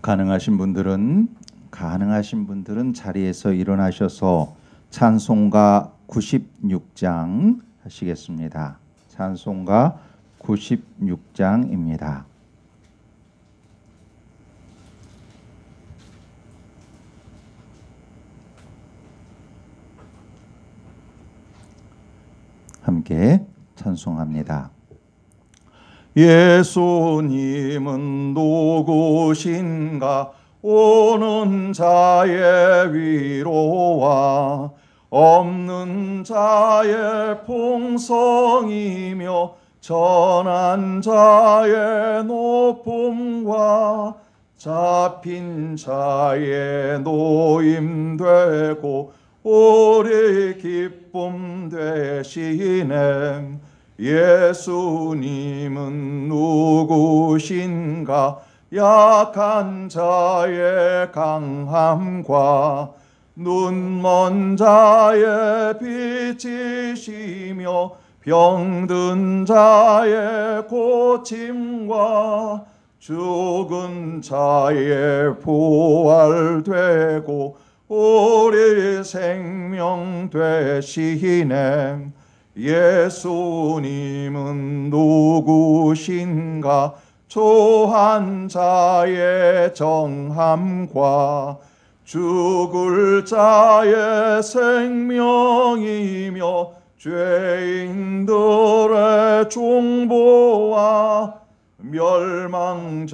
가능하신 분들은 자리에서 일어나셔서 찬송가 96장 하시겠습니다. 찬송가 96장입니다. 함께 찬송합니다. 예수님은 누구신가? 오는 자의 위로와 없는 자의 풍성이며 전한 자의 높음과 잡힌 자의 노임되고 우리 기쁨 되시네. 예수님은 누구신가? 약한 자의 강함과 눈먼 자의 빛이시며 병든 자의 고침과 죽은 자의 부활되고 우리 생명 되시네. 예수님은 누구신가? 초한 자의 정함과 죽을 자의 생명이며 죄인들의 중보와 멸망자의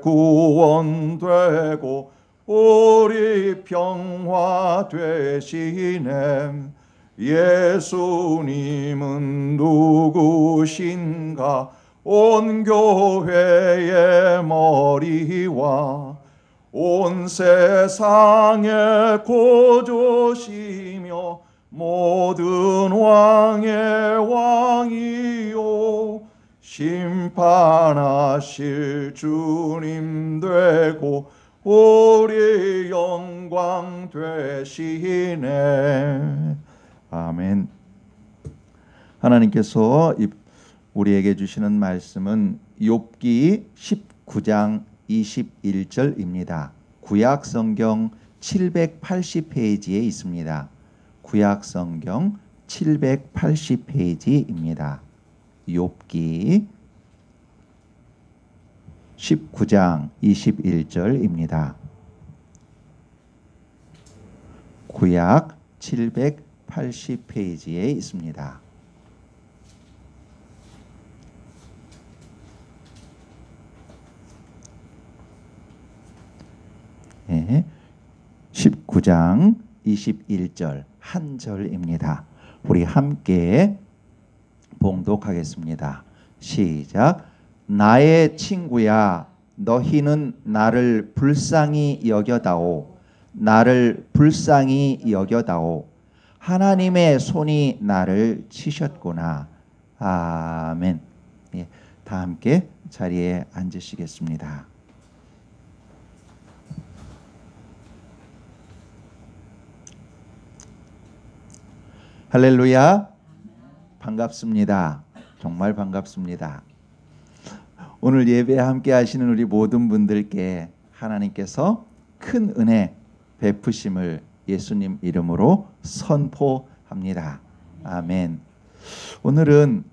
구원되고 우리 평화 되시네. 예수님은 누구신가? 온 교회의 머리와 온 세상의 구주시며 모든 왕의 왕이요 심판하실 주님 되고 우리 영광 되시네. 아멘. 하나님께서 우리에게 주시는 말씀은 욥기 19장 21절입니다. 구약 성경 780페이지에 있습니다. 구약 성경 780페이지입니다. 욥기 19장 21절입니다. 구약 780페이지에 있습니다. 네, 19장 21절 한 절입니다. 우리 함께 봉독하겠습니다. 시작. 나의 친구야, 너희는 나를 불쌍히 여겨다오. 나를 불쌍히 여겨다오. 하나님의 손이 나를 치셨구나. 아멘. 예, 다 함께 자리에 앉으시겠습니다. 할렐루야. 반갑습니다. 정말 반갑습니다. 오늘 예배에 함께 하시는 우리 모든 분들께 하나님께서 큰 은혜 베푸심을 예수님 이름으로 선포합니다. 아멘. 오늘은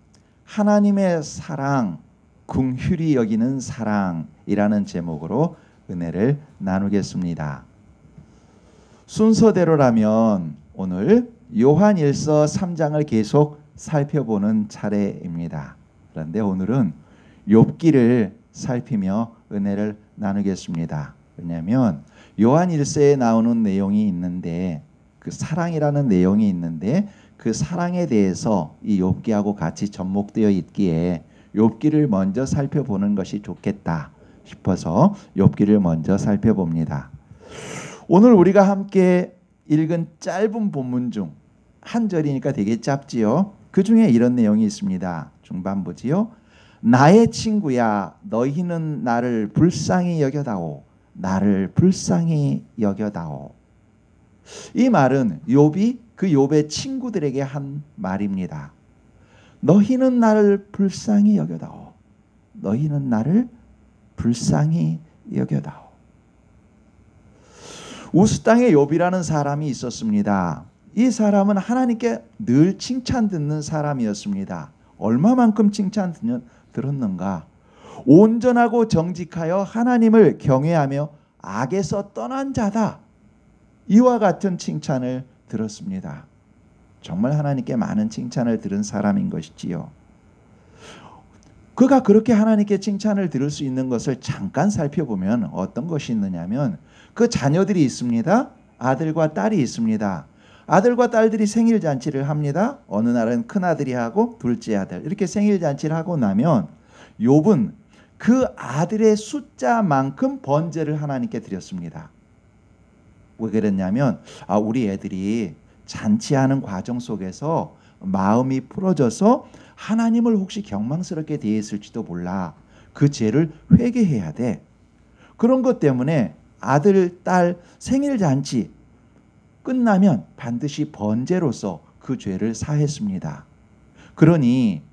하나님의 사랑, 긍휼히 여기는 사랑이라는 제목으로 은혜를 나누겠습니다. 순서대로라면 오늘 요한일서 3장을 계속 살펴보는 차례입니다. 그런데 오늘은 욥기를 살피며 은혜를 나누겠습니다. 왜냐하면 요한일서에 나오는 내용이 있는데 그 사랑이라는 내용이 있는데 그 사랑에 대해서 이 욥기하고 같이 접목되어 있기에 욥기를 먼저 살펴보는 것이 좋겠다 싶어서 욥기를 먼저 살펴봅니다. 오늘 우리가 함께 읽은 짧은 본문 중 한 절이니까 되게 짧지요. 그 중에 이런 내용이 있습니다. 중반부지요. 나의 친구야, 너희는 나를 불쌍히 여겨다오. 나를 불쌍히 여겨다오. 이 말은 욥이 그 욥의 친구들에게 한 말입니다. 너희는 나를 불쌍히 여겨다오. 너희는 나를 불쌍히 여겨다오. 우스 땅에 욥이라는 사람이 있었습니다. 이 사람은 하나님께 늘 칭찬 듣는 사람이었습니다. 얼마만큼 칭찬 들었는가? 온전하고 정직하여 하나님을 경외하며 악에서 떠난 자다. 이와 같은 칭찬을 들었습니다. 정말 하나님께 많은 칭찬을 들은 사람인 것이지요. 그가 그렇게 하나님께 칭찬을 들을 수 있는 것을 잠깐 살펴보면 어떤 것이 있느냐면 그 자녀들이 있습니다. 아들과 딸이 있습니다. 아들과 딸들이 생일 잔치를 합니다. 어느 날은 큰아들이 하고 둘째 아들 이렇게 생일 잔치를 하고 나면 욥은 그 아들의 숫자만큼 번제를 하나님께 드렸습니다. 왜 그랬냐면 우리 애들이 잔치하는 과정 속에서 마음이 풀어져서 하나님을 혹시 경망스럽게 대했을지도 몰라. 그 죄를 회개해야 돼. 그런 것 때문에 아들, 딸 생일 잔치 끝나면 반드시 번제로서 그 죄를 사했습니다. 그러니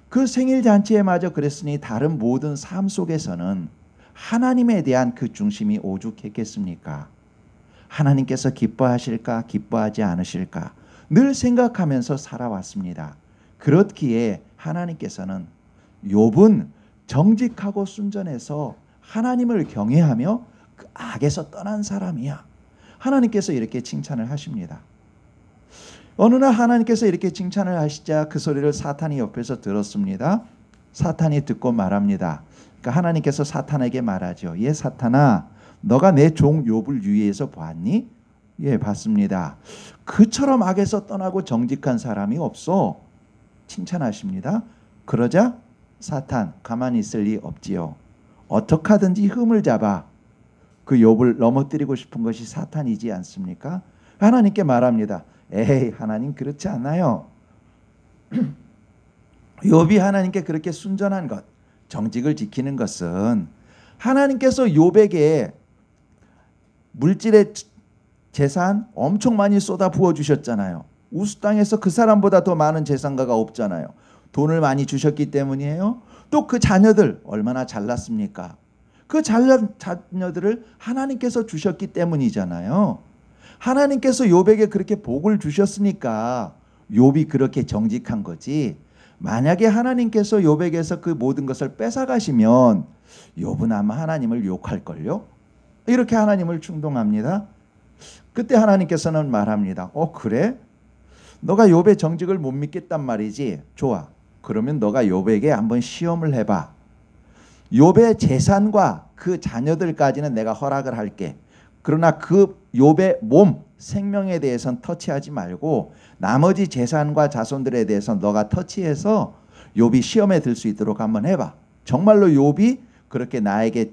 그 생일 잔치에 마저 그랬으니 다른 모든 삶 속에서는 하나님에 대한 그 중심이 오죽했겠습니까? 하나님께서 기뻐하실까 기뻐하지 않으실까 늘 생각하면서 살아왔습니다. 그렇기에 하나님께서는 욥은 정직하고 순전해서 하나님을 경외하며 그 악에서 떠난 사람이야. 하나님께서 이렇게 칭찬을 하십니다. 어느 날 하나님께서 이렇게 칭찬을 하시자 그 소리를 사탄이 옆에서 들었습니다. 사탄이 듣고 말합니다. 그러니까 하나님께서 사탄에게 말하죠. 예, 사탄아, 너가 내 종 욥을 유의해서 봤니? 예, 봤습니다. 그처럼 악에서 떠나고 정직한 사람이 없어. 칭찬하십니다. 그러자 사탄 가만히 있을 리 없지요. 어떻게 하든지 흠을 잡아 그 욥을 넘어뜨리고 싶은 것이 사탄이지 않습니까? 하나님께 말합니다. 에이, 하나님 그렇지 않아요. 욥이 하나님께 그렇게 순전한 것, 정직을 지키는 것은 하나님께서 욥에게 물질의 재산 엄청 많이 쏟아 부어 주셨잖아요. 우스 땅에서 그 사람보다 더 많은 재산가가 없잖아요. 돈을 많이 주셨기 때문이에요. 또 그 자녀들 얼마나 잘났습니까? 그 잘난 자녀들을 하나님께서 주셨기 때문이잖아요. 하나님께서 욥에게 그렇게 복을 주셨으니까 욥이 그렇게 정직한 거지. 만약에 하나님께서 욥에게서 그 모든 것을 뺏어가시면 욥은 아마 하나님을 욕할걸요. 이렇게 하나님을 충동합니다. 그때 하나님께서는 말합니다. 그래? 너가 욥의 정직을 못 믿겠단 말이지. 좋아. 그러면 너가 욥에게 한번 시험을 해봐. 욥의 재산과 그 자녀들까지는 내가 허락을 할게. 그러나 그 욥의 몸, 생명에 대해서는 터치하지 말고 나머지 재산과 자손들에 대해서 너가 터치해서 욥이 시험에 들 수 있도록 한번 해봐. 정말로 욥이 그렇게 나에게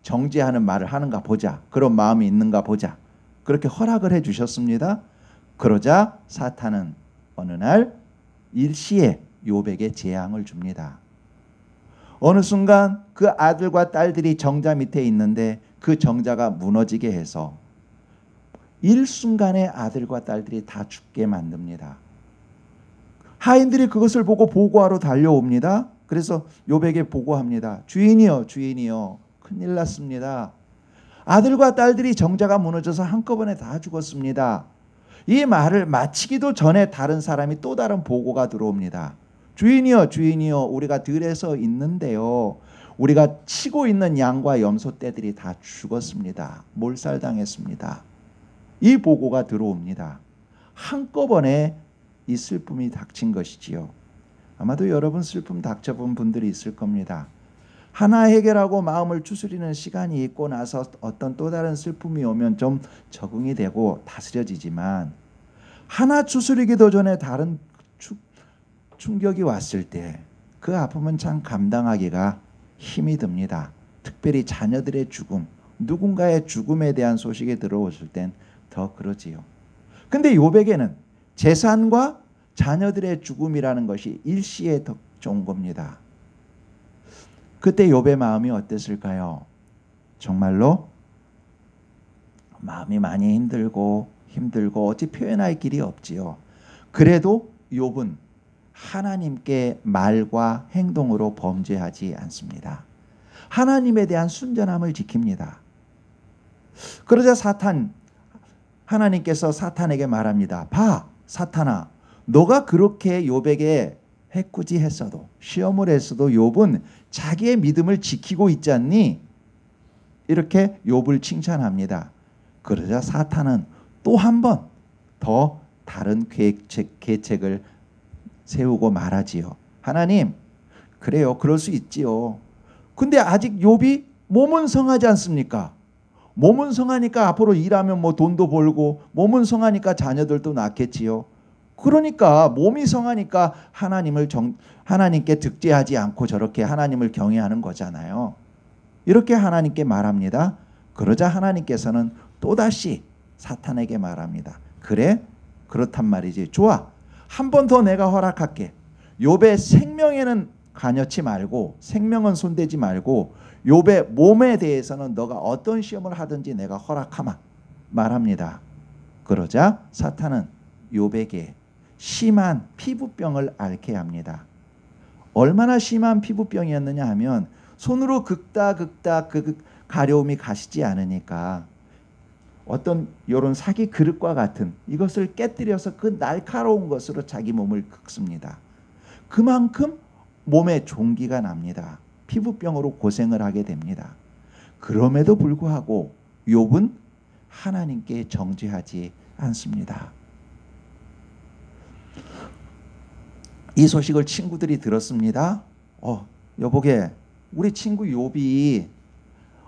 정죄하는 말을 하는가 보자. 그런 마음이 있는가 보자. 그렇게 허락을 해 주셨습니다. 그러자 사탄은 어느 날 일시에 욥에게 재앙을 줍니다. 어느 순간 그 아들과 딸들이 정자 밑에 있는데 그 정자가 무너지게 해서 일순간에 아들과 딸들이 다 죽게 만듭니다. 하인들이 그것을 보고 보고하러 달려옵니다. 그래서 욥에게 보고합니다. 주인이여, 주인이여, 큰일 났습니다. 아들과 딸들이 정자가 무너져서 한꺼번에 다 죽었습니다. 이 말을 마치기도 전에 다른 사람이 또 다른 보고가 들어옵니다. 주인이여, 주인이여, 우리가 들에서 있는데요. 우리가 치고 있는 양과 염소 떼들이 다 죽었습니다. 몰살당했습니다. 이 보고가 들어옵니다. 한꺼번에 이 슬픔이 닥친 것이지요. 아마도 여러분 슬픔 닥쳐본 분들이 있을 겁니다. 하나 해결하고 마음을 추스리는 시간이 있고 나서 어떤 또 다른 슬픔이 오면 좀 적응이 되고 다스려지지만 하나 추스리기도 전에 다른 충격이 왔을 때 그 아픔은 참 감당하기가 힘이 듭니다. 특별히 자녀들의 죽음, 누군가의 죽음에 대한 소식이 들어오실 땐 더 그러지요. 근데 욥에게는 재산과 자녀들의 죽음이라는 것이 일시에 더 좋은 겁니다. 그때 욥의 마음이 어땠을까요? 정말로 마음이 많이 힘들고 어찌 표현할 길이 없지요. 그래도 욥은 하나님께 말과 행동으로 범죄하지 않습니다. 하나님에 대한 순전함을 지킵니다. 그러자 하나님께서 사탄에게 말합니다. 봐, 사탄아, 너가 그렇게 욥에게 해꾸지했어도, 시험을 했어도 욥은 자기의 믿음을 지키고 있지 않니? 이렇게 욥을 칭찬합니다. 그러자 사탄은 또 한 번 더 다른 계책을 세우고 말하지요. 하나님, 그래요, 그럴 수 있지요. 근데 아직 욥이 몸은 성하지 않습니까? 몸은 성하니까 앞으로 일하면 뭐 돈도 벌고, 몸은 성하니까 자녀들도 낳겠지요. 그러니까 몸이 성하니까 하나님께 득죄하지 않고 저렇게 하나님을 경외하는 거잖아요. 이렇게 하나님께 말합니다. 그러자 하나님께서는 또다시 사탄에게 말합니다. 그래? 그렇단 말이지. 좋아. 한 번 더 내가 허락할게. 욥의 생명에는 관여치 말고, 생명은 손대지 말고 욥의 몸에 대해서는 너가 어떤 시험을 하든지 내가 허락하마 말합니다. 그러자 사탄은 욥에게 심한 피부병을 앓게 합니다. 얼마나 심한 피부병이었느냐 하면 손으로 긁다 그 가려움이 가시지 않으니까 어떤 이런 사기 그릇과 같은 이것을 깨뜨려서 그 날카로운 것으로 자기 몸을 긁습니다. 그만큼 몸에 종기가 납니다. 피부병으로 고생을 하게 됩니다. 그럼에도 불구하고 욥은 하나님께 정죄하지 않습니다. 이 소식을 친구들이 들었습니다. 여보게, 우리 친구 욥이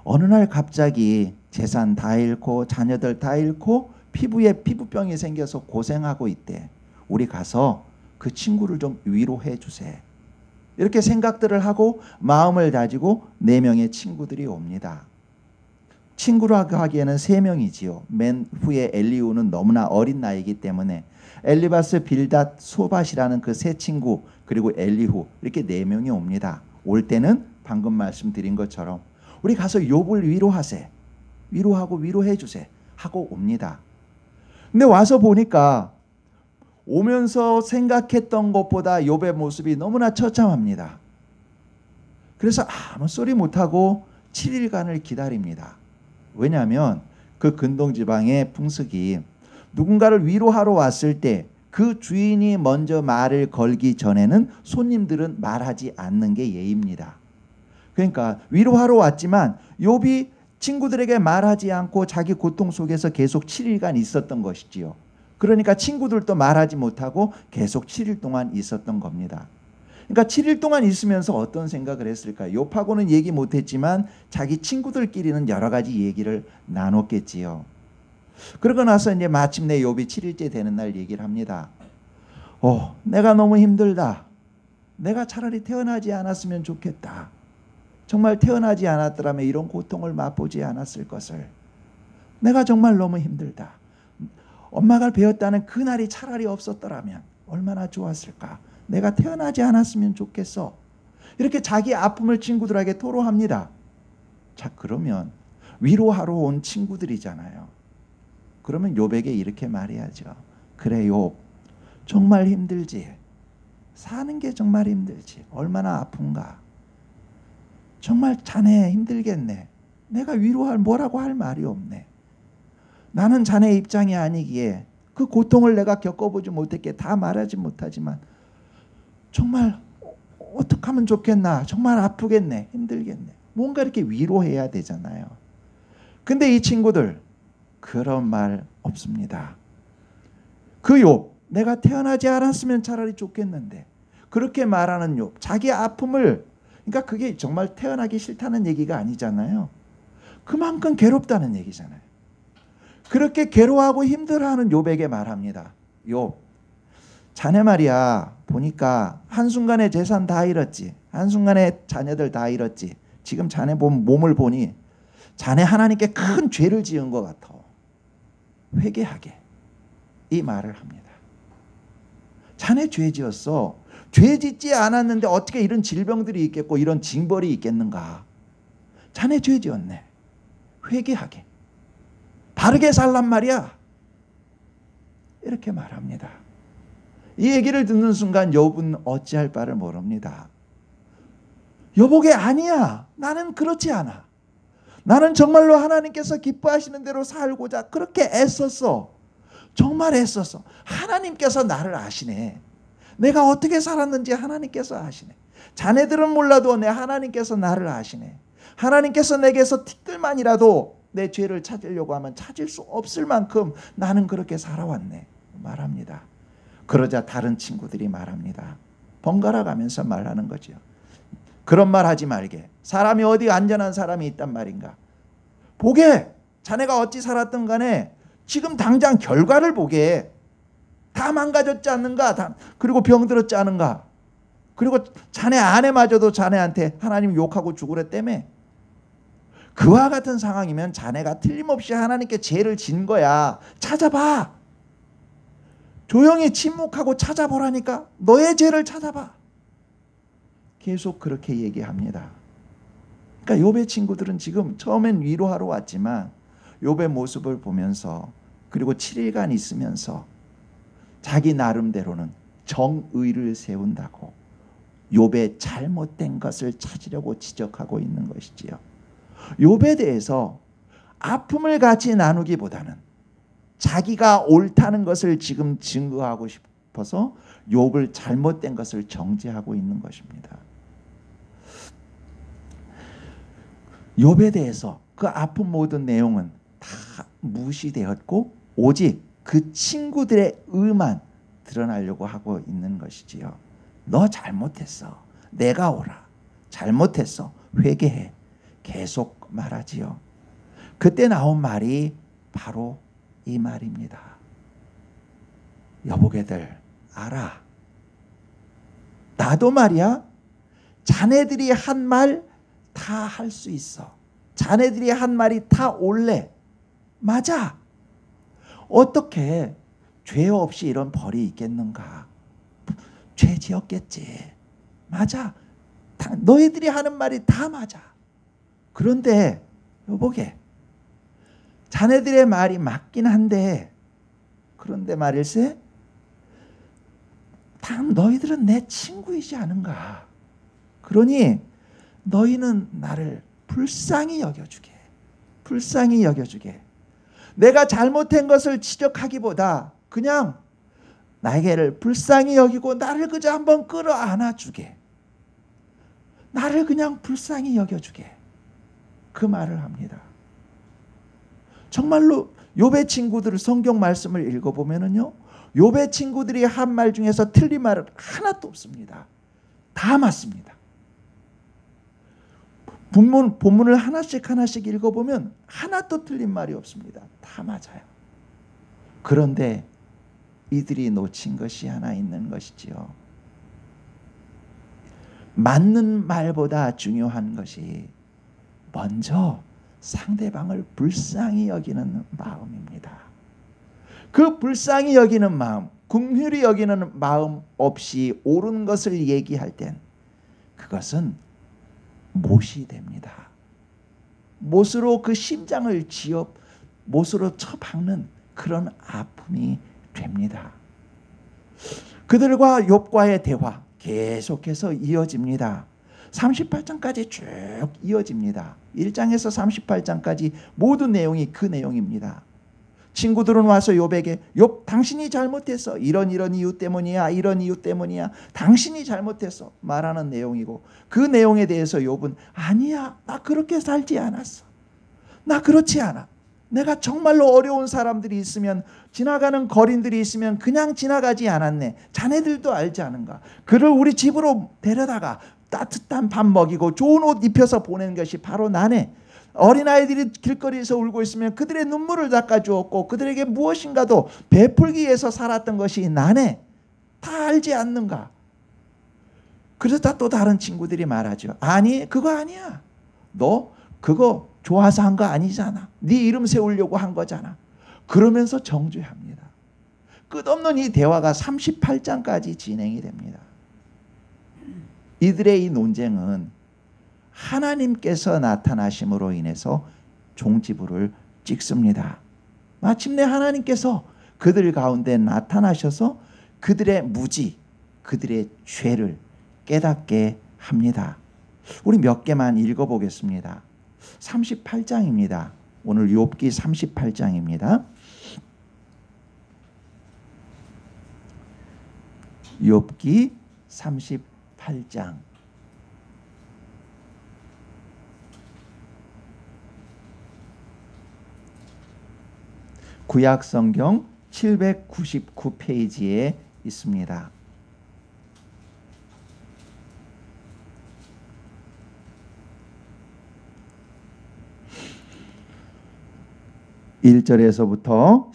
어느 날 갑자기 재산 다 잃고 자녀들 다 잃고 피부에 피부병이 생겨서 고생하고 있대. 우리 가서 그 친구를 좀 위로해 주세. 이렇게 생각들을 하고 마음을 다지고 4명의 친구들이 옵니다. 친구라고 하기에는 3명이지요. 맨 후에 엘리후는 너무나 어린 나이이기 때문에 엘리바스, 빌닷, 소밧이라는 그 세 친구, 그리고 엘리후, 이렇게 4명이 옵니다. 올 때는 방금 말씀드린 것처럼 우리 가서 욥을 위로하세, 위로하고 위로해 주세 하고 옵니다. 근데 와서 보니까 오면서 생각했던 것보다 욥의 모습이 너무나 처참합니다. 그래서 아무 소리 못하고 7일간을 기다립니다. 왜냐하면 그 근동 지방의 풍습이 누군가를 위로하러 왔을 때 그 주인이 먼저 말을 걸기 전에는 손님들은 말하지 않는 게 예입니다. 그러니까 위로하러 왔지만 욥이 친구들에게 말하지 않고 자기 고통 속에서 계속 7일간 있었던 것이지요. 그러니까 친구들도 말하지 못하고 계속 7일 동안 있었던 겁니다. 그러니까 7일 동안 있으면서 어떤 생각을 했을까요? 욥하고는 얘기 못했지만 자기 친구들끼리는 여러 가지 얘기를 나눴겠지요. 그러고 나서 이제 마침내 욥이 7일째 되는 날 얘기를 합니다. 내가 너무 힘들다. 내가 차라리 태어나지 않았으면 좋겠다. 정말 태어나지 않았더라면 이런 고통을 맛보지 않았을 것을. 내가 정말 너무 힘들다. 엄마가 배웠다는 그 날이 차라리 없었더라면 얼마나 좋았을까. 내가 태어나지 않았으면 좋겠어. 이렇게 자기 아픔을 친구들에게 토로합니다. 자, 그러면 위로하러 온 친구들이잖아요. 그러면 욥에게 이렇게 말해야죠. 그래, 욥, 정말 힘들지. 사는 게 정말 힘들지. 얼마나 아픈가. 정말 자네 힘들겠네. 내가 뭐라고 할 말이 없네. 나는 자네 입장이 아니기에 그 고통을 내가 겪어보지 못했기에 다 말하지 못하지만 정말 어떻게 하면 좋겠나. 정말 아프겠네. 힘들겠네. 뭔가 이렇게 위로해야 되잖아요. 근데 이 친구들 그런 말 없습니다. 그 욥, 내가 태어나지 않았으면 차라리 좋겠는데 그렇게 말하는 욥, 자기 아픔을, 그러니까 그게 정말 태어나기 싫다는 얘기가 아니잖아요. 그만큼 괴롭다는 얘기잖아요. 그렇게 괴로워하고 힘들어하는 욥에게 말합니다. 욥, 자네 말이야, 보니까 한순간에 재산 다 잃었지. 한순간에 자녀들 다 잃었지. 지금 자네 몸을 보니 자네 하나님께 큰 죄를 지은 것 같아. 회개하게. 이 말을 합니다. 자네 죄 지었어. 죄 짓지 않았는데 어떻게 이런 질병들이 있겠고 이런 징벌이 있겠는가. 자네 죄 지었네. 회개하게. 바르게 살란 말이야. 이렇게 말합니다. 이 얘기를 듣는 순간 욥은 어찌할 바를 모릅니다. 여보게 아니야. 나는 그렇지 않아. 나는 정말로 하나님께서 기뻐하시는 대로 살고자 그렇게 애썼어. 정말 애썼어. 하나님께서 나를 아시네. 내가 어떻게 살았는지 하나님께서 아시네. 자네들은 몰라도 내 하나님께서 나를 아시네. 하나님께서 내게서 티끌만이라도 내 죄를 찾으려고 하면 찾을 수 없을 만큼 나는 그렇게 살아왔네 말합니다. 그러자 다른 친구들이 말합니다. 번갈아 가면서 말하는 거죠. 그런 말 하지 말게. 사람이 어디 안전한 사람이 있단 말인가. 보게. 자네가 어찌 살았든 간에 지금 당장 결과를 보게. 다 망가졌지 않는가. 그리고 병들었지 않은가. 그리고 자네 아내마저도 자네한테 하나님 욕하고 죽으랬다며. 그와 같은 상황이면 자네가 틀림없이 하나님께 죄를 진 거야. 찾아봐. 조용히 침묵하고 찾아보라니까. 너의 죄를 찾아봐. 계속 그렇게 얘기합니다. 그러니까 욥의 친구들은 지금 처음엔 위로하러 왔지만 욥의 모습을 보면서 그리고 7일간 있으면서 자기 나름대로는 정의를 세운다고 욥의 잘못된 것을 찾으려고 지적하고 있는 것이지요. 욥에 대해서 아픔을 같이 나누기보다는 자기가 옳다는 것을 지금 증거하고 싶어서 욥을 잘못된 것을 정죄하고 있는 것입니다. 욥에 대해서 그 아픈 모든 내용은 다 무시되었고 오직 그 친구들의 의만 드러나려고 하고 있는 것이지요. 너 잘못했어. 내가 오라. 잘못했어. 회개해. 계속 말하지요. 그때 나온 말이 바로 이 말입니다. 여보게들 알아. 나도 말이야. 자네들이 한 말 다 할 수 있어. 자네들이 한 말이 다 옳래. 맞아. 어떻게 죄 없이 이런 벌이 있겠는가. 죄 지었겠지. 맞아. 너희들이 하는 말이 다 맞아. 그런데 여보게 자네들의 말이 맞긴 한데 그런데 말일세 너희들은 내 친구이지 않은가. 그러니 너희는 나를 불쌍히 여겨주게. 불쌍히 여겨주게. 내가 잘못한 것을 지적하기보다 그냥 나에게를 불쌍히 여기고 나를 그저 한번 끌어안아주게. 나를 그냥 불쌍히 여겨주게. 그 말을 합니다. 정말로 욥의 친구들 성경 말씀을 읽어보면요, 욥의 친구들이 한 말 중에서 틀린 말은 하나도 없습니다. 다 맞습니다. 본문을 하나씩 읽어보면 하나도 틀린 말이 없습니다. 다 맞아요. 그런데 이들이 놓친 것이 하나 있는 것이지요. 맞는 말보다 중요한 것이 먼저 상대방을 불쌍히 여기는 마음입니다. 그 불쌍히 여기는 마음, 긍휼히 여기는 마음 없이 옳은 것을 얘기할 땐 그것은 못이 됩니다. 못으로 그 심장을 쥐어 못으로 쳐박는 그런 아픔이 됩니다. 그들과 욥과의 대화 계속해서 이어집니다. 38장까지 쭉 이어집니다. 1장에서 38장까지 모든 내용이 그 내용입니다. 친구들은 와서 욥에게 욥 당신이 잘못했어. 이런 이유 때문이야. 이런 이유 때문이야. 당신이 잘못했어. 말하는 내용이고 그 내용에 대해서 욥은 아니야. 나 그렇게 살지 않았어. 나 그렇지 않아. 내가 정말로 어려운 사람들이 있으면 지나가는 거린들이 있으면 그냥 지나가지 않았네. 자네들도 알지 않은가. 그를 우리 집으로 데려다가 따뜻한 밥 먹이고 좋은 옷 입혀서 보낸 것이 바로 나네. 어린아이들이 길거리에서 울고 있으면 그들의 눈물을 닦아주었고 그들에게 무엇인가도 베풀기 위해서 살았던 것이 나네. 다 알지 않는가. 그러다 또 다른 친구들이 말하죠. 아니 그거 아니야. 너 그거 좋아서 한 거 아니잖아. 네 이름 세우려고 한 거잖아. 그러면서 정죄합니다. 끝없는 이 대화가 38장까지 진행이 됩니다. 이들의 이 논쟁은 하나님께서 나타나심으로 인해서 종지부를 찍습니다. 마침내 하나님께서 그들 가운데 나타나셔서 그들의 무지, 그들의 죄를 깨닫게 합니다. 우리 몇 개만 읽어보겠습니다. 38장입니다. 오늘 욥기 38장입니다. 욥기 38장. 구약 성경 799페이지에 있습니다. 1절에서부터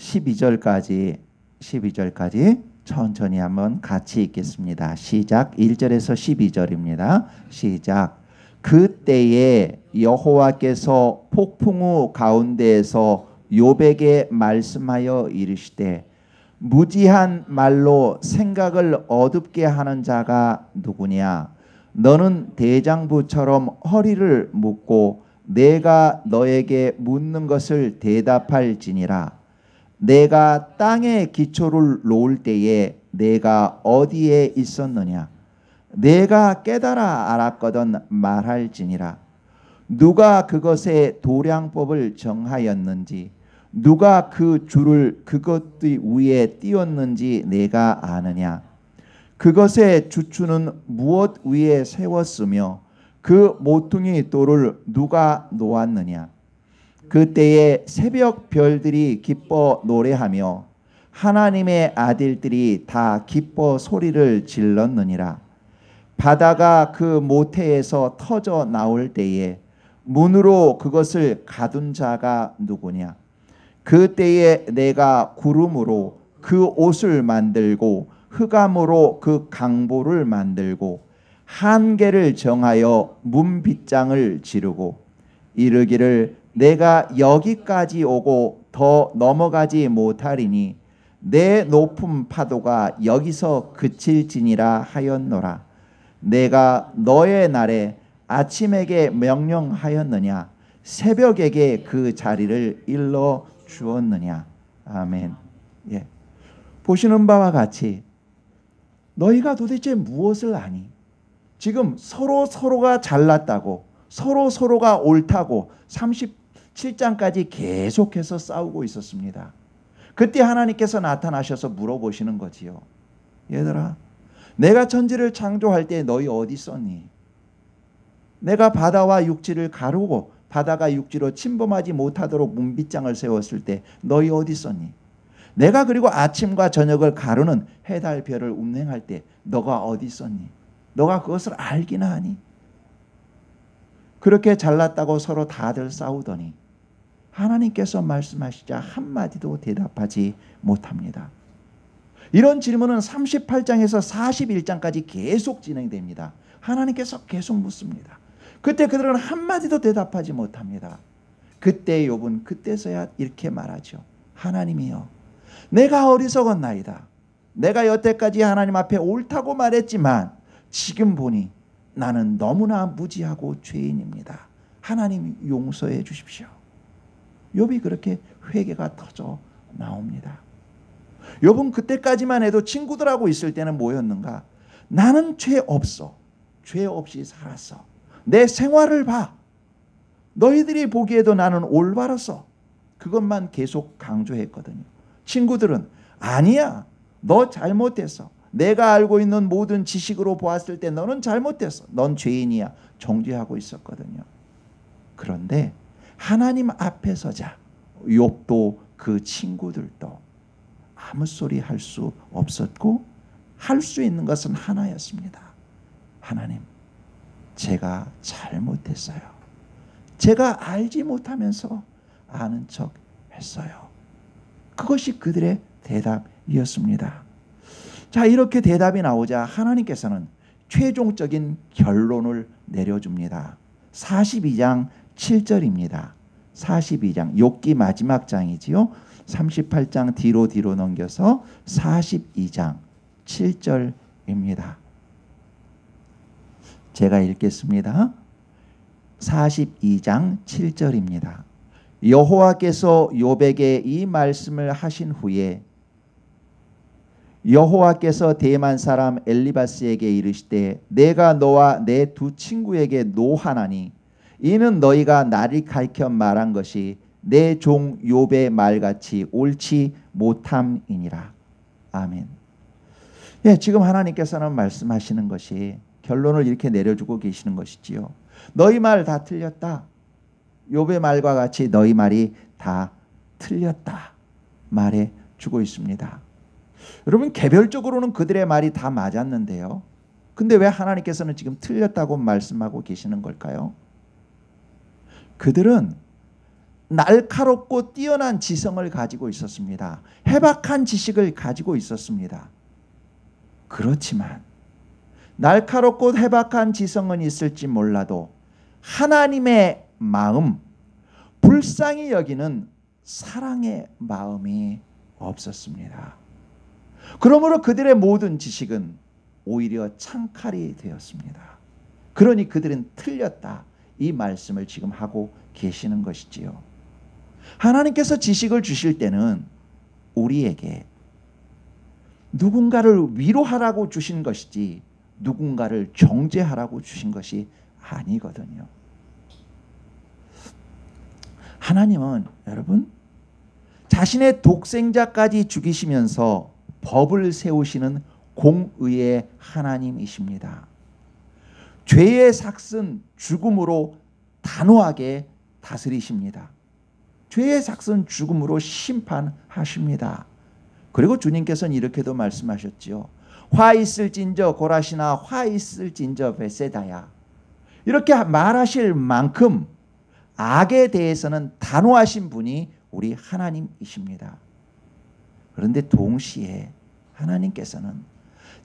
12절까지 천천히 한번 같이 읽겠습니다. 시작. 1절에서 12절입니다. 시작. 그때에 여호와께서 폭풍우 가운데에서 욥에게 말씀하여 이르시되 무지한 말로 생각을 어둡게 하는 자가 누구냐? 너는 대장부처럼 허리를 묶고 내가 너에게 묻는 것을 대답할지니라. 내가 땅에 기초를 놓을 때에 내가 어디에 있었느냐? 내가 깨달아 알았거든 말할지니라. 누가 그것의 도량법을 정하였는지 누가 그 줄을 그것 위에 띄웠는지 내가 아느냐? 그것의 주추는 무엇 위에 세웠으며 그 모퉁이 돌을 누가 놓았느냐? 그때에 새벽 별들이 기뻐 노래하며 하나님의 아들들이 다 기뻐 소리를 질렀느니라. 바다가 그 모태에서 터져 나올 때에 문으로 그것을 가둔 자가 누구냐? 그때에 내가 구름으로 그 옷을 만들고 흑암으로 그 강보를 만들고 한계를 정하여 문빗장을 지르고 이르기를 내가 여기까지 오고 더 넘어가지 못하리니 내 높은 파도가 여기서 그칠지니라 하였노라. 내가 너의 날에 아침에게 명령하였느냐? 새벽에게 그 자리를 일러 주었느냐? 아멘. 예. 보시는 바와 같이 너희가 도대체 무엇을 아니? 지금 서로가 잘났다고 서로가 옳다고 37장까지 계속해서 싸우고 있었습니다. 그때 하나님께서 나타나셔서 물어보시는 거지요. 얘들아, 내가 천지를 창조할 때 너희 어디 있었니? 내가 바다와 육지를 가르고 바다가 육지로 침범하지 못하도록 문빗장을 세웠을 때 너희 어디 있었니? 내가 그리고 아침과 저녁을 가르는 해, 달, 별을 운행할 때 너가 어디 있었니? 너가 그것을 알기나 하니? 그렇게 잘났다고 서로 다들 싸우더니 하나님께서 말씀하시자 한마디도 대답하지 못합니다. 이런 질문은 38장에서 41장까지 계속 진행됩니다. 하나님께서 계속 묻습니다. 그때 그들은 한마디도 대답하지 못합니다. 그때 욥은 그때서야 이렇게 말하죠. 하나님이여, 내가 어리석었나이다. 내가 여태까지 하나님 앞에 옳다고 말했지만 지금 보니 나는 너무나 무지하고 죄인입니다. 하나님 용서해 주십시오. 욥이 그렇게 회개가 터져 나옵니다. 욥은 그때까지만 해도 친구들하고 있을 때는 뭐였는가? 나는 죄 없어. 죄 없이 살았어. 내 생활을 봐. 너희들이 보기에도 나는 올바랐어. 그것만 계속 강조했거든요. 친구들은 아니야. 너 잘못했어. 내가 알고 있는 모든 지식으로 보았을 때 너는 잘못했어. 넌 죄인이야. 정죄하고 있었거든요. 그런데 하나님 앞에 서자 욥도 그 친구들도 아무 소리 할 수 없었고 할 수 있는 것은 하나였습니다. 하나님, 제가 잘못했어요. 제가 알지 못하면서 아는 척 했어요. 그것이 그들의 대답이었습니다. 자, 이렇게 대답이 나오자 하나님께서는 최종적인 결론을 내려줍니다. 42장 7절입니다. 42장, 욥기 마지막 장이지요. 38장 뒤로 넘겨서 42장 7절입니다. 제가 읽겠습니다. 42장 7절입니다. 여호와께서 욥에게 이 말씀을 하신 후에 여호와께서 대만 사람 엘리바스에게 이르시되 내가 너와 내 두 친구에게 노하나니 이는 너희가 나를 가리켜 말한 것이 내 종 욥의 말같이 옳지 못함이니라. 아멘. 예, 지금 하나님께서는 말씀하시는 것이 결론을 이렇게 내려주고 계시는 것이지요. 너희 말 다 틀렸다. 욥의 말과 같이 너희 말이 다 틀렸다 말해 주고 있습니다. 여러분, 개별적으로는 그들의 말이 다 맞았는데요. 근데 왜 하나님께서는 지금 틀렸다고 말씀하고 계시는 걸까요? 그들은 날카롭고 뛰어난 지성을 가지고 있었습니다. 해박한 지식을 가지고 있었습니다. 그렇지만 날카롭고 해박한 지성은 있을지 몰라도 하나님의 마음, 불쌍히 여기는 사랑의 마음이 없었습니다. 그러므로 그들의 모든 지식은 오히려 창칼이 되었습니다. 그러니 그들은 틀렸다. 이 말씀을 지금 하고 계시는 것이지요. 하나님께서 지식을 주실 때는 우리에게 누군가를 위로하라고 주신 것이지 누군가를 정죄하라고 주신 것이 아니거든요. 하나님은 여러분 자신의 독생자까지 죽이시면서 법을 세우시는 공의의 하나님이십니다. 죄의 삭은 죽음으로 단호하게 다스리십니다. 죄의 삭은 죽음으로 심판하십니다. 그리고 주님께서는 이렇게도 말씀하셨지요. 화 있을진저 고라시나 화 있을진저 베세다야. 이렇게 말하실 만큼 악에 대해서는 단호하신 분이 우리 하나님이십니다. 그런데 동시에 하나님께서는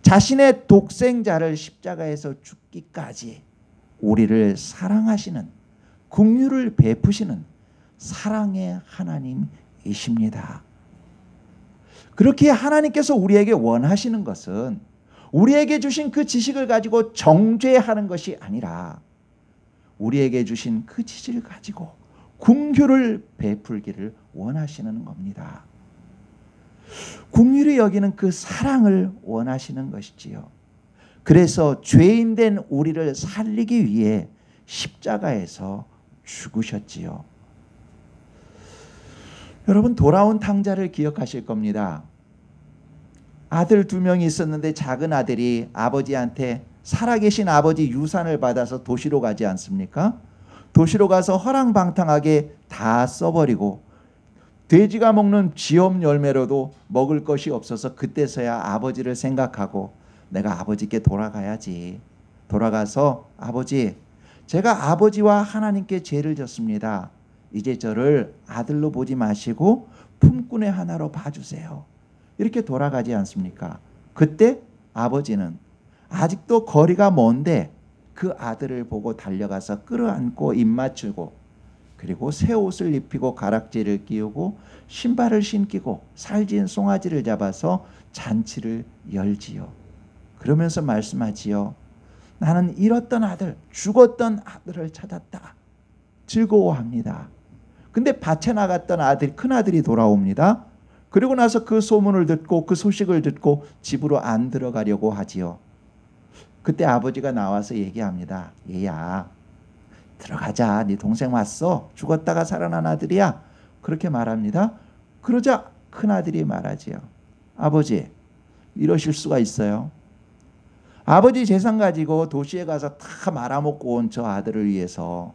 자신의 독생자를 십자가에서 죽기까지 우리를 사랑하시는, 긍휼을 베푸시는 사랑의 하나님이십니다. 그렇게 하나님께서 우리에게 원하시는 것은 우리에게 주신 그 지식을 가지고 정죄하는 것이 아니라 우리에게 주신 그 지식을 가지고 긍휼을 베풀기를 원하시는 겁니다. 긍휼히 여기는 그 사랑을 원하시는 것이지요. 그래서 죄인된 우리를 살리기 위해 십자가에서 죽으셨지요. 여러분, 돌아온 탕자를 기억하실 겁니다. 아들 2명이 있었는데 작은 아들이 아버지한테 살아계신 아버지 유산을 받아서 도시로 가지 않습니까? 도시로 가서 허랑방탕하게 다 써버리고 돼지가 먹는 지엄 열매로도 먹을 것이 없어서 그때서야 아버지를 생각하고 내가 아버지께 돌아가야지. 돌아가서 아버지, 제가 아버지와 하나님께 죄를 졌습니다. 이제 저를 아들로 보지 마시고 품꾼의 하나로 봐주세요. 이렇게 돌아가지 않습니까? 그때 아버지는 아직도 거리가 먼데 그 아들을 보고 달려가서 끌어안고 입맞추고 그리고 새 옷을 입히고 가락지를 끼우고 신발을 신기고 살진 송아지를 잡아서 잔치를 열지요. 그러면서 말씀하지요. 나는 잃었던 아들, 죽었던 아들을 찾았다. 즐거워합니다. 근데 밭에 나갔던 아들, 큰아들이 돌아옵니다. 그리고 나서 그 소문을 듣고 그 소식을 듣고 집으로 안 들어가려고 하지요. 그때 아버지가 나와서 얘기합니다. 얘야, 들어가자. 네 동생 왔어. 죽었다가 살아난 아들이야. 그렇게 말합니다. 그러자 큰아들이 말하지요. 아버지, 이러실 수가 있어요? 아버지 재산 가지고 도시에 가서 다 말아먹고 온 저 아들을 위해서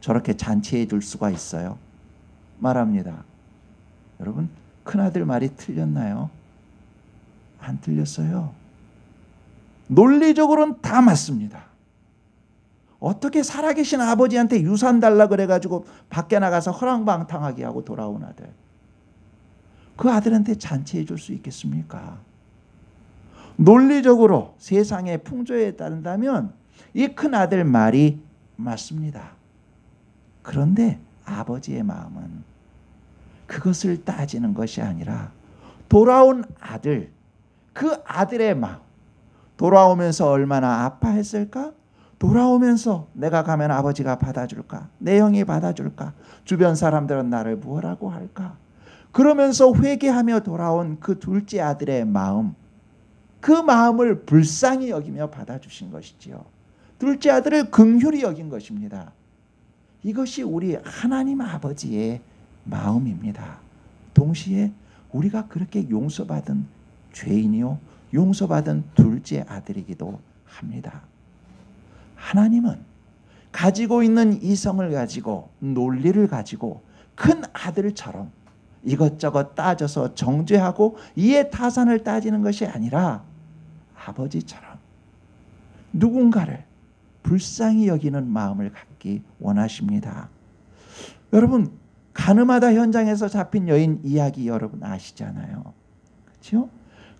저렇게 잔치해 줄 수가 있어요? 말합니다. 여러분, 큰아들 말이 틀렸나요? 안 틀렸어요. 논리적으로는 다 맞습니다. 어떻게 살아계신 아버지한테 유산 달라 그래가지고 밖에 나가서 허랑방탕하게 하고 돌아온 아들, 그 아들한테 잔치해 줄 수 있겠습니까? 논리적으로 세상의 풍조에 따른다면 이 큰아들 말이 맞습니다. 그런데 아버지의 마음은 그것을 따지는 것이 아니라 돌아온 아들, 그 아들의 마음, 돌아오면서 얼마나 아파했을까? 돌아오면서 내가 가면 아버지가 받아줄까? 내 형이 받아줄까? 주변 사람들은 나를 뭐라고 할까? 그러면서 회개하며 돌아온 그 둘째 아들의 마음, 그 마음을 불쌍히 여기며 받아주신 것이지요. 둘째 아들을 긍휼히 여긴 것입니다. 이것이 우리 하나님 아버지의 마음입니다. 동시에 우리가 그렇게 용서받은 죄인이요 용서받은 둘째 아들이기도 합니다. 하나님은 가지고 있는 이성을 가지고 논리를 가지고 큰 아들처럼 이것저것 따져서 정죄하고 이해 타산을 따지는 것이 아니라 아버지처럼 누군가를 불쌍히 여기는 마음을 갖기 원하십니다. 여러분, 가늠하다 현장에서 잡힌 여인 이야기 여러분 아시잖아요. 그렇죠?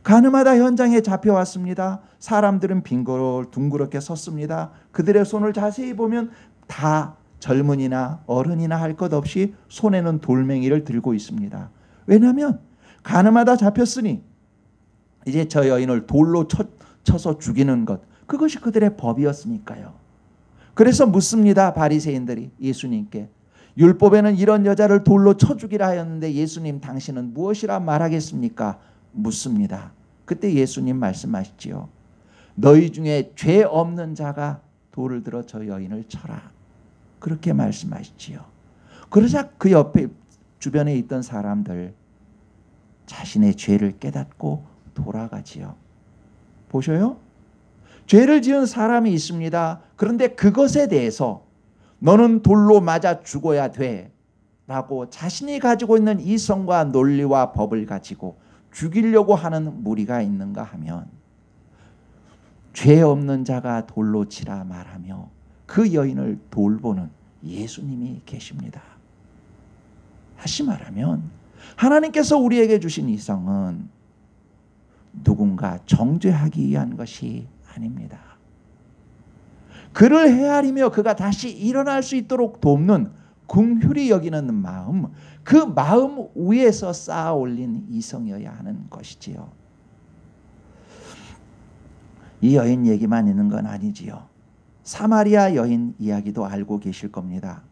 가늠하다 현장에 잡혀왔습니다. 사람들은 빙글 둥그렇게 섰습니다. 그들의 손을 자세히 보면 다 젊은이나 어른이나 할 것 없이 손에는 돌멩이를 들고 있습니다. 왜냐하면 가늠하다 잡혔으니 이제 저 여인을 돌로 쳐서 죽이는 것, 그것이 그들의 법이었으니까요. 그래서 묻습니다. 바리새인들이 예수님께, 율법에는 이런 여자를 돌로 쳐 죽이라 하였는데 예수님 당신은 무엇이라 말하겠습니까? 묻습니다. 그때 예수님 말씀하시지요. 너희 중에 죄 없는 자가 돌을 들어 저 여인을 쳐라. 그렇게 말씀하시지요. 그러자 그 옆에 주변에 있던 사람들 자신의 죄를 깨닫고 돌아가지요. 보셔요? 죄를 지은 사람이 있습니다. 그런데 그것에 대해서 너는 돌로 맞아 죽어야 돼 라고 자신이 가지고 있는 이성과 논리와 법을 가지고 죽이려고 하는 무리가 있는가 하면 죄 없는 자가 돌로 치라 말하며 그 여인을 돌보는 예수님이 계십니다. 다시 말하면 하나님께서 우리에게 주신 이성은 누군가 정죄하기 위한 것이 아닙니다. 그를 헤아리며 그가 다시 일어날 수 있도록 돕는 긍휼히 여기는 마음, 그 마음 위에서 쌓아 올린 이성이어야 하는 것이지요. 이 여인 얘기만 있는 건 아니지요. 사마리아 여인 이야기도 알고 계실 겁니다.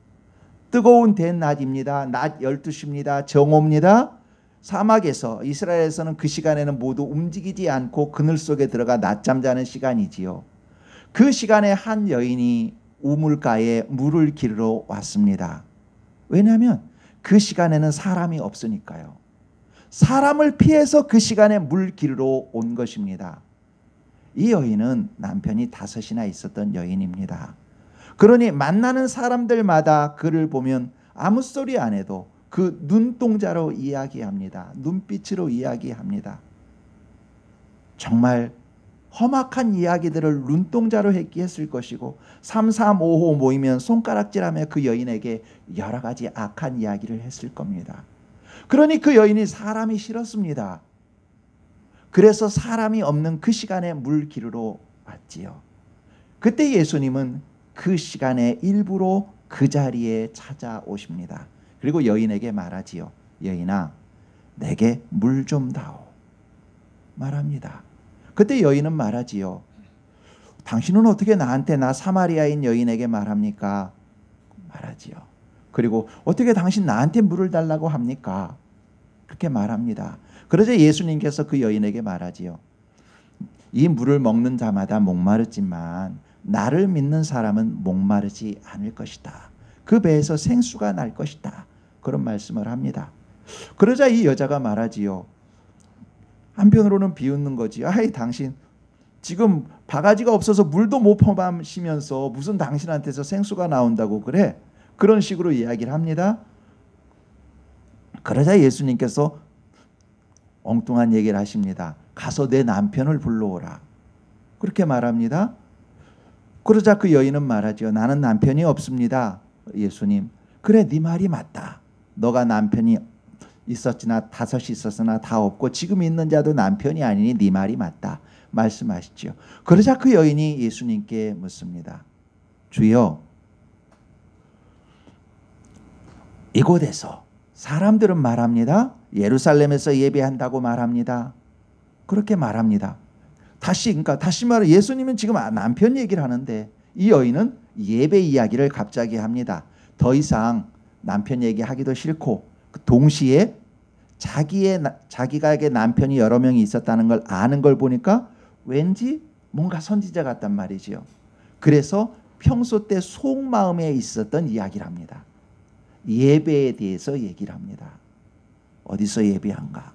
뜨거운 대낮입니다. 낮 12시입니다. 정오입니다. 사막에서 이스라엘에서는 그 시간에는 모두 움직이지 않고 그늘 속에 들어가 낮잠 자는 시간이지요. 그 시간에 한 여인이 우물가에 물을 기르러 왔습니다. 왜냐하면 그 시간에는 사람이 없으니까요. 사람을 피해서 그 시간에 물 기르러 온 것입니다. 이 여인은 남편이 5이나 있었던 여인입니다. 그러니 만나는 사람들마다 그를 보면 아무 소리 안 해도 그 눈동자로 이야기합니다. 눈빛으로 이야기합니다. 정말 험악한 이야기들을 눈동자로 했을 것이고 335호 모이면 손가락질하며 그 여인에게 여러 가지 악한 이야기를 했을 겁니다. 그러니 그 여인이 사람이 싫었습니다. 그래서 사람이 없는 그 시간에 물 기르러 왔지요. 그때 예수님은 그 시간에 일부러 그 자리에 찾아오십니다. 그리고 여인에게 말하지요. 여인아, 내게 물 좀 다오 말합니다. 그때 여인은 말하지요. 당신은 어떻게 나한테 나 사마리아인 여인에게 말합니까? 말하지요. 그리고 어떻게 당신 나한테 물을 달라고 합니까? 그렇게 말합니다. 그러자 예수님께서 그 여인에게 말하지요. 이 물을 먹는 자마다 목마르지만 나를 믿는 사람은 목마르지 않을 것이다. 그 배에서 생수가 날 것이다. 그런 말씀을 합니다. 그러자 이 여자가 말하지요. 한편으로는 비웃는 거지. 아이 당신 지금 바가지가 없어서 물도 못 퍼마시면서 무슨 당신한테서 생수가 나온다고 그래? 그런 식으로 이야기를 합니다. 그러자 예수님께서 엉뚱한 얘기를 하십니다. 가서 내 남편을 불러오라. 그렇게 말합니다. 그러자 그 여인은 말하죠. 나는 남편이 없습니다. 예수님. 그래 네 말이 맞다. 너가 남편이 있었으나 5이 있었으나 다 없고 지금 있는 자도 남편이 아니니 네 말이 맞다. 말씀하시죠. 그러자 그 여인이 예수님께 묻습니다. 주여, 이곳에서 사람들은 말합니다. 예루살렘에서 예배한다고 말합니다. 그렇게 말합니다. 다시 말해 예수님은 지금 남편 얘기를 하는데 이 여인은 예배 이야기를 갑자기 합니다. 더 이상 남편 얘기하기도 싫고 동시에 자기가에게 남편이 여러 명이 있었다는 걸 아는 걸 보니까 왠지 뭔가 선지자 같단 말이지요. 그래서 평소 때 속마음에 있었던 이야기를 합니다. 예배에 대해서 얘기를 합니다. 어디서 예배한가?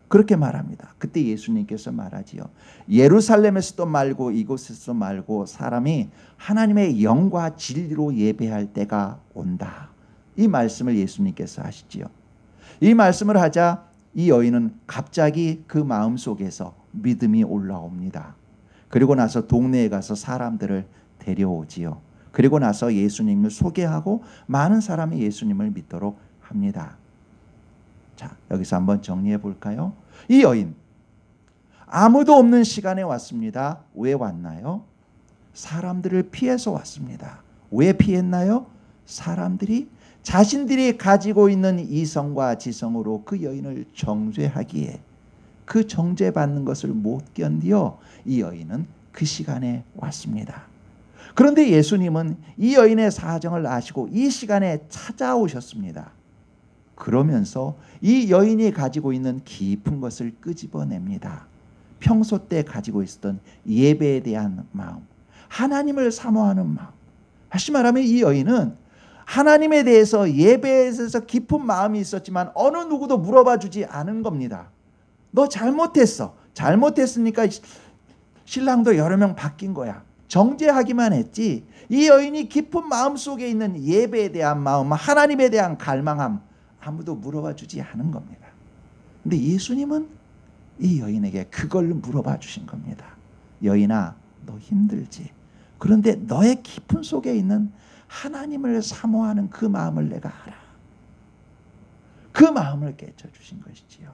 그렇게 말합니다. 그때 예수님께서 말하지요. 예루살렘에서도 말고 이곳에서도 말고 사람이 하나님의 영과 진리로 예배할 때가 온다. 이 말씀을 예수님께서 하시지요. 이 말씀을 하자 이 여인은 갑자기 그 마음속에서 믿음이 올라옵니다. 그리고 나서 동네에 가서 사람들을 데려오지요. 그리고 나서 예수님을 소개하고 많은 사람이 예수님을 믿도록 합니다. 자, 여기서 한번 정리해 볼까요? 이 여인 아무도 없는 시간에 왔습니다. 왜 왔나요? 사람들을 피해서 왔습니다. 왜 피했나요? 사람들이 자신들이 가지고 있는 이성과 지성으로 그 여인을 정죄하기에 그 정죄받는 것을 못 견디어 이 여인은 그 시간에 왔습니다. 그런데 예수님은 이 여인의 사정을 아시고 이 시간에 찾아오셨습니다. 그러면서 이 여인이 가지고 있는 깊은 것을 끄집어냅니다. 평소 때 가지고 있었던 예배에 대한 마음, 하나님을 사모하는 마음. 다시 말하면 이 여인은 하나님에 대해서 예배에 대해서 깊은 마음이 있었지만 어느 누구도 물어봐 주지 않은 겁니다. 너 잘못했어. 잘못했으니까 신랑도 여러 명 바뀐 거야. 정죄하기만 했지. 이 여인이 깊은 마음 속에 있는 예배에 대한 마음, 하나님에 대한 갈망함 아무도 물어봐 주지 않은 겁니다. 근데 예수님은 이 여인에게 그걸 물어봐 주신 겁니다. 여인아, 너 힘들지? 그런데 너의 깊은 속에 있는 하나님을 사모하는 그 마음을 내가 알아. 그 마음을 깨쳐 주신 것이지요.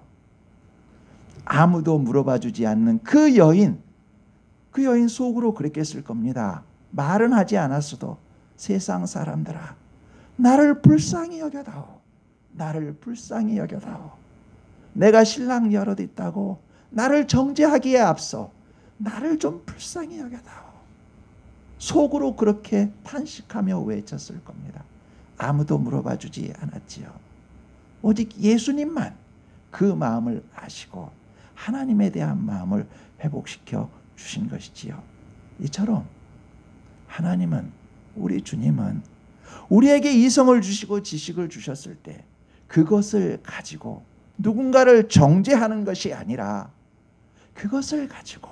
아무도 물어봐 주지 않는 그 여인 속으로 그랬겠을 겁니다. 말은 하지 않았어도 세상 사람들아, 나를 불쌍히 여겨다오. 나를 불쌍히 여겨다오. 내가 신랑 여럿 있다고 나를 정죄하기에 앞서 나를 좀 불쌍히 여겨다오. 속으로 그렇게 탄식하며 외쳤을 겁니다. 아무도 물어봐 주지 않았지요. 오직 예수님만 그 마음을 아시고 하나님에 대한 마음을 회복시켜 주신 것이지요. 이처럼 하나님은, 우리 주님은 우리에게 이성을 주시고 지식을 주셨을 때 그것을 가지고 누군가를 정죄하는 것이 아니라 그것을 가지고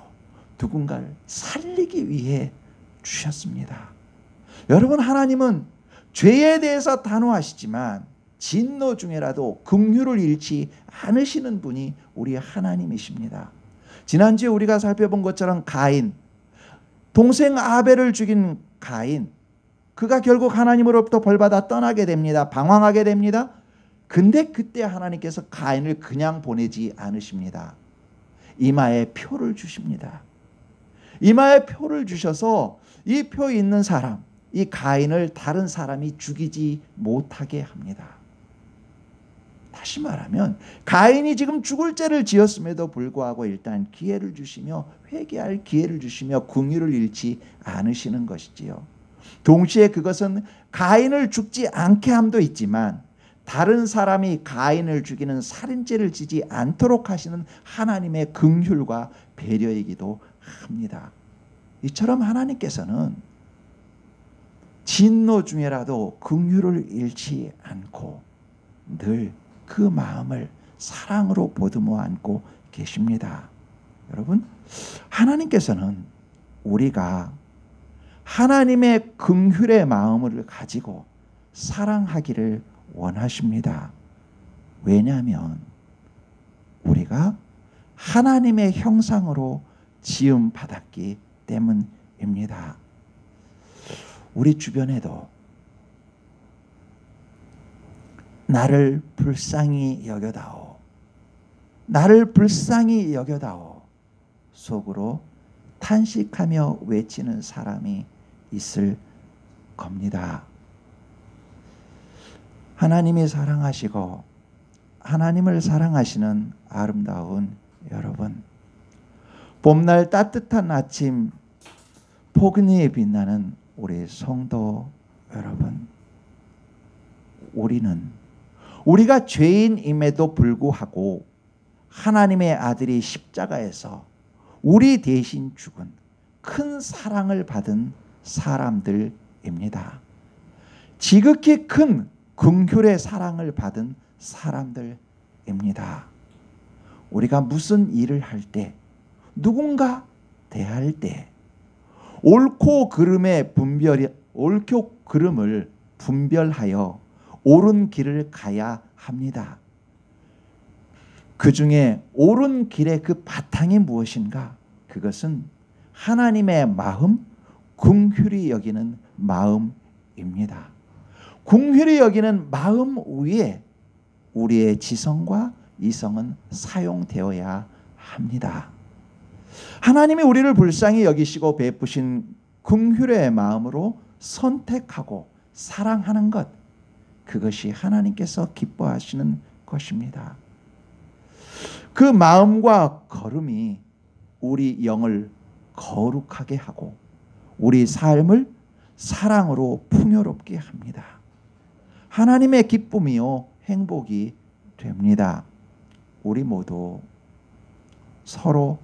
누군가를 살리기 위해 주셨습니다. 여러분, 하나님은 죄에 대해서 단호하시지만 진노 중에라도 긍휼을 잃지 않으시는 분이 우리 하나님이십니다. 지난주에 우리가 살펴본 것처럼 가인, 동생 아벨을 죽인 가인, 그가 결국 하나님으로부터 벌받아 떠나게 됩니다. 방황하게 됩니다. 근데 그때 하나님께서 가인을 그냥 보내지 않으십니다. 이마에 표를 주십니다. 이마에 표를 주셔서 이 표 있는 사람, 이 가인을 다른 사람이 죽이지 못하게 합니다. 다시 말하면 가인이 지금 죽을 죄를 지었음에도 불구하고 일단 기회를 주시며 회개할 기회를 주시며 긍휼을 잃지 않으시는 것이지요. 동시에 그것은 가인을 죽지 않게 함도 있지만 다른 사람이 가인을 죽이는 살인죄를 지지 않도록 하시는 하나님의 긍휼과 배려이기도 합니다. 이처럼 하나님께서는 진노 중에라도 긍휼을 잃지 않고 늘 그 마음을 사랑으로 보듬어 안고 계십니다. 여러분, 하나님께서는 우리가 하나님의 긍휼의 마음을 가지고 사랑하기를 원하십니다. 왜냐하면 우리가 하나님의 형상으로 지음 받았기 때문입니다. 우리 주변에도 나를 불쌍히 여겨다오, 나를 불쌍히 여겨다오 속으로 탄식하며 외치는 사람이 있을 겁니다. 하나님이 사랑하시고 하나님을 사랑하시는 아름다운 여러분, 봄날 따뜻한 아침 포근히 빛나는 우리 성도 여러분, 우리는 우리가 죄인임에도 불구하고 하나님의 아들이 십자가에서 우리 대신 죽은 큰 사랑을 받은 사람들입니다. 지극히 큰 긍휼의 사랑을 받은 사람들입니다. 우리가 무슨 일을 할 때, 누군가 대할 때 옳고 그름을 분별하여 옳은 길을 가야 합니다. 그 중에 옳은 길의 그 바탕이 무엇인가? 그것은 하나님의 마음, 긍휼히 여기는 마음입니다. 긍휼히 여기는 마음 위에 우리의 지성과 이성은 사용되어야 합니다. 하나님이 우리를 불쌍히 여기시고 베푸신 긍휼의 마음으로 선택하고 사랑하는 것, 그것이 하나님께서 기뻐하시는 것입니다. 그 마음과 걸음이 우리 영을 거룩하게 하고 우리 삶을 사랑으로 풍요롭게 합니다. 하나님의 기쁨이요 행복이 됩니다. 우리 모두 서로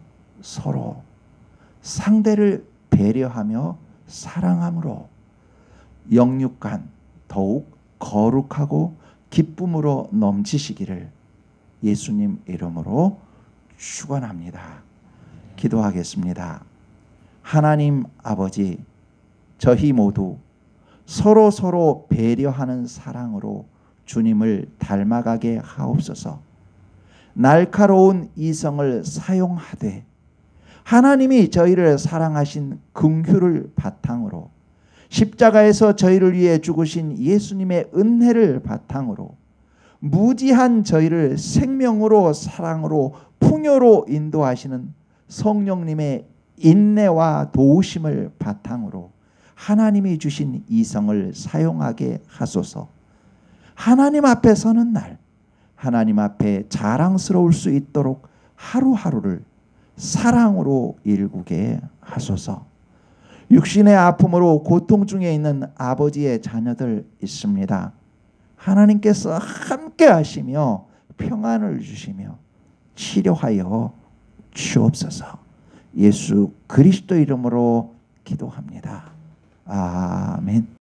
상대를 배려하며 사랑함으로 영육간 더욱 거룩하고 기쁨으로 넘치시기를 예수님 이름으로 축원합니다. 기도하겠습니다. 하나님 아버지, 저희 모두 서로 배려하는 사랑으로 주님을 닮아가게 하옵소서. 날카로운 이성을 사용하되 하나님이 저희를 사랑하신 긍휼을 바탕으로 십자가에서 저희를 위해 죽으신 예수님의 은혜를 바탕으로 무지한 저희를 생명으로 사랑으로 풍요로 인도하시는 성령님의 인내와 도우심을 바탕으로 하나님이 주신 이성을 사용하게 하소서. 하나님 앞에 서는 날 하나님 앞에 자랑스러울 수 있도록 하루하루를 사랑으로 일구게 하소서. 육신의 아픔으로 고통 중에 있는 아버지의 자녀들 있습니다. 하나님께서 함께 하시며 평안을 주시며 치료하여 주옵소서. 예수 그리스도 이름으로 기도합니다. 아멘.